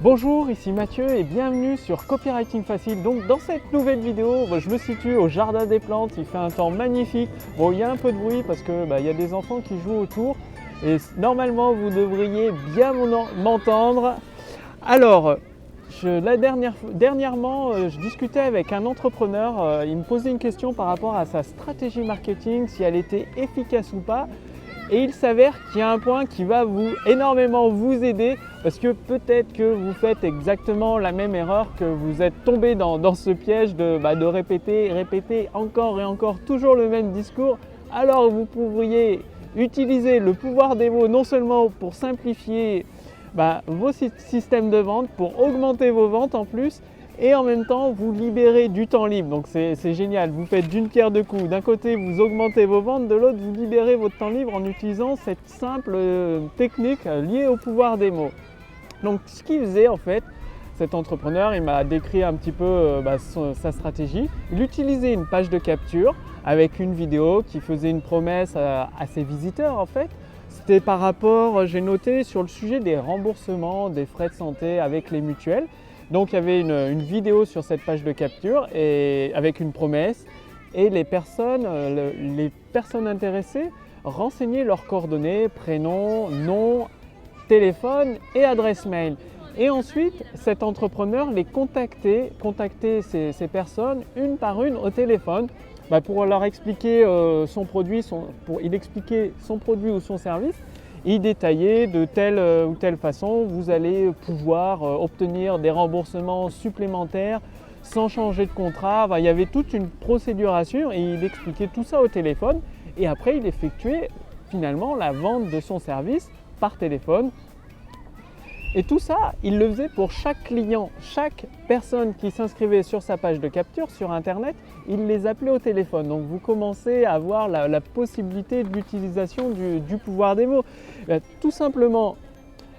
Bonjour, ici Mathieu et bienvenue sur Copywriting Facile. Donc dans cette nouvelle vidéo, je me situe au Jardin des Plantes, il fait un temps magnifique. Bon, il y a un peu de bruit parce que il y a des enfants qui jouent autour et normalement vous devriez bien m'entendre. Alors, dernièrement, je discutais avec un entrepreneur, il me posait une question par rapport à sa stratégie marketing, si elle était efficace ou pas. Et il s'avère qu'il y a un point qui va énormément vous aider parce que peut-être que vous faites exactement la même erreur, que vous êtes tombé dans ce piège de répéter encore et encore toujours le même discours. Alors vous pourriez utiliser le pouvoir des mots non seulement pour simplifier vos systèmes de vente, pour augmenter vos ventes en plus, et en même temps vous libérez du temps libre. Donc c'est génial, vous faites d'une pierre deux coups. D'un côté vous augmentez vos ventes, de l'autre vous libérez votre temps libre en utilisant cette simple technique liée au pouvoir des mots. Donc ce qu'il faisait en fait, cet entrepreneur, il m'a décrit un petit peu sa stratégie. Il utilisait une page de capture avec une vidéo qui faisait une promesse à ses visiteurs en fait. C'était par rapport, j'ai noté, sur le sujet des remboursements des frais de santé avec les mutuelles. Donc il y avait une vidéo sur cette page de capture et avec une promesse, et les personnes intéressées renseignaient leurs coordonnées, prénom, nom, téléphone et adresse mail. Et ensuite cet entrepreneur les contactait ces personnes une par une au téléphone pour leur expliquer son produit, il expliquait son produit ou son service. Il détaillait de telle ou telle façon, vous allez pouvoir obtenir des remboursements supplémentaires sans changer de contrat. Il y avait toute une procédure à suivre et il expliquait tout ça au téléphone. Et après, il effectuait finalement la vente de son service par téléphone. Et tout ça, il le faisait pour chaque client, chaque personne qui s'inscrivait sur sa page de capture sur Internet, il les appelait au téléphone. Donc vous commencez à avoir la possibilité de l'utilisation du pouvoir des mots. Tout simplement,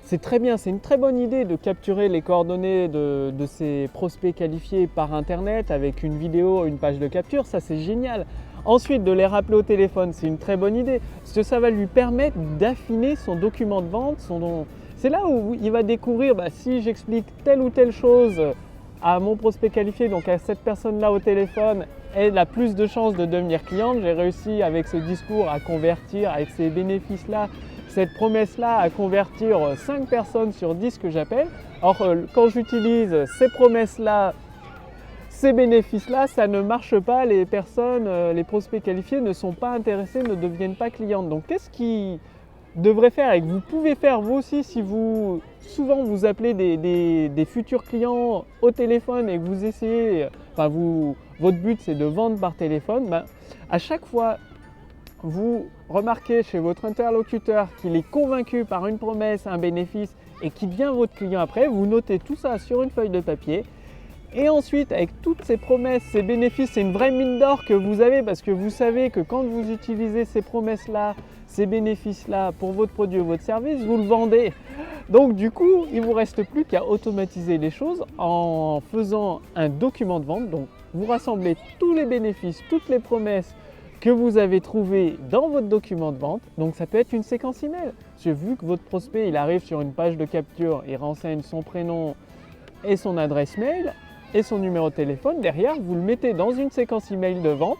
c'est très bien, c'est une très bonne idée de capturer les coordonnées de ces prospects qualifiés par Internet avec une vidéo, une page de capture, ça c'est génial. Ensuite, de les rappeler au téléphone, c'est une très bonne idée, parce que ça va lui permettre d'affiner son document de vente, c'est là où il va découvrir, si j'explique telle ou telle chose à mon prospect qualifié, donc à cette personne-là au téléphone, elle a plus de chances de devenir cliente. J'ai réussi avec ce discours à convertir, avec ces bénéfices-là, cette promesse-là, à convertir 5 personnes sur 10 que j'appelle. Or, quand j'utilise ces promesses-là, ces bénéfices-là, ça ne marche pas. Les personnes, les prospects qualifiés ne sont pas intéressés, ne deviennent pas clientes. Donc, qu'est-ce qui devrait faire et que vous pouvez faire vous aussi si souvent vous appelez des futurs clients au téléphone et que vous essayez, votre but c'est de vendre par téléphone, à chaque fois vous remarquez chez votre interlocuteur qu'il est convaincu par une promesse, un bénéfice et qu'il devient votre client après, vous notez tout ça sur une feuille de papier. Et ensuite, avec toutes ces promesses, ces bénéfices, c'est une vraie mine d'or que vous avez parce que vous savez que quand vous utilisez ces promesses-là, ces bénéfices-là pour votre produit ou votre service, vous le vendez. Donc du coup, il ne vous reste plus qu'à automatiser les choses en faisant un document de vente. Donc vous rassemblez tous les bénéfices, toutes les promesses que vous avez trouvées dans votre document de vente. Donc ça peut être une séquence email. Parce que vu que votre prospect, il arrive sur une page de capture, il renseigne son prénom et son adresse mail et son numéro de téléphone, derrière vous le mettez dans une séquence email de vente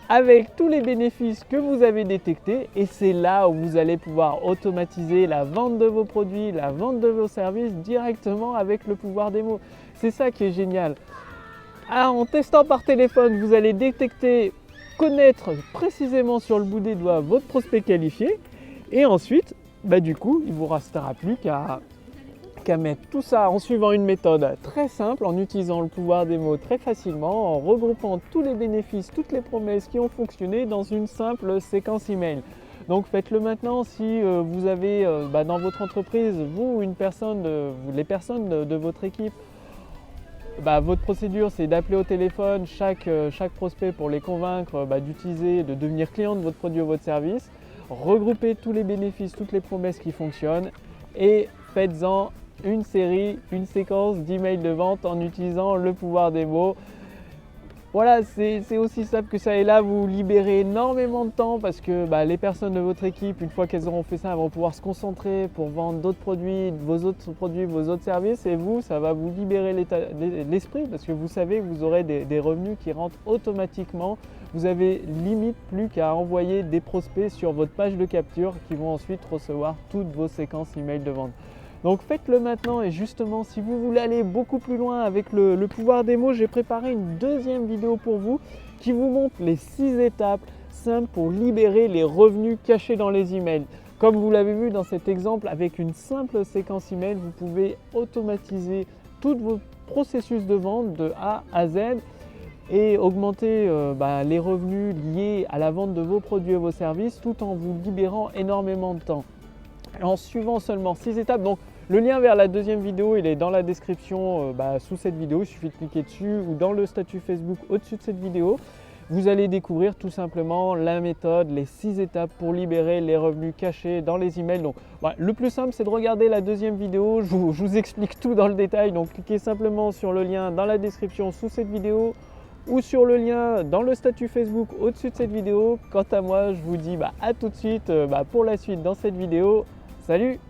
avec tous les bénéfices que vous avez détectés, et c'est là où vous allez pouvoir automatiser la vente de vos produits, la vente de vos services directement avec le pouvoir des mots. C'est ça qui est génial. En testant par téléphone, vous allez détecter, connaître précisément sur le bout des doigts votre prospect qualifié, et ensuite du coup il ne vous restera plus qu'à mettre tout ça en suivant une méthode très simple, en utilisant le pouvoir des mots très facilement, en regroupant tous les bénéfices, toutes les promesses qui ont fonctionné dans une simple séquence email. Donc faites-le maintenant si vous avez dans votre entreprise, vous, une personne, les personnes de votre équipe, votre procédure c'est d'appeler au téléphone chaque prospect pour les convaincre d'utiliser, de devenir client de votre produit ou votre service. Regroupez tous les bénéfices, toutes les promesses qui fonctionnent et faites-en une séquence d'emails de vente en utilisant le pouvoir des mots. Voilà, c'est aussi simple que ça. Et là, vous libérez énormément de temps parce que les personnes de votre équipe, une fois qu'elles auront fait ça, elles vont pouvoir se concentrer pour vendre d'autres produits, vos autres services. Et vous, ça va vous libérer l'esprit parce que vous savez que vous aurez des revenus qui rentrent automatiquement. Vous avez limite plus qu'à envoyer des prospects sur votre page de capture qui vont ensuite recevoir toutes vos séquences email de vente. Donc faites-le maintenant, et justement si vous voulez aller beaucoup plus loin avec le pouvoir des mots, j'ai préparé une deuxième vidéo pour vous qui vous montre les 6 étapes simples pour libérer les revenus cachés dans les emails. Comme vous l'avez vu dans cet exemple, avec une simple séquence email, vous pouvez automatiser tous vos processus de vente de A à Z et augmenter les revenus liés à la vente de vos produits et vos services tout en vous libérant énormément de temps. En suivant seulement 6 étapes. Donc le lien vers la deuxième vidéo, il est dans la description sous cette vidéo, il suffit de cliquer dessus, ou dans le statut Facebook au-dessus de cette vidéo. Vous allez découvrir tout simplement la méthode, les 6 étapes pour libérer les revenus cachés dans les emails. Donc le plus simple, c'est de regarder la deuxième vidéo, je vous explique tout dans le détail. Donc cliquez simplement sur le lien dans la description sous cette vidéo ou sur le lien dans le statut Facebook au-dessus de cette vidéo. Quant à moi, je vous dis à tout de suite pour la suite dans cette vidéo. Salut!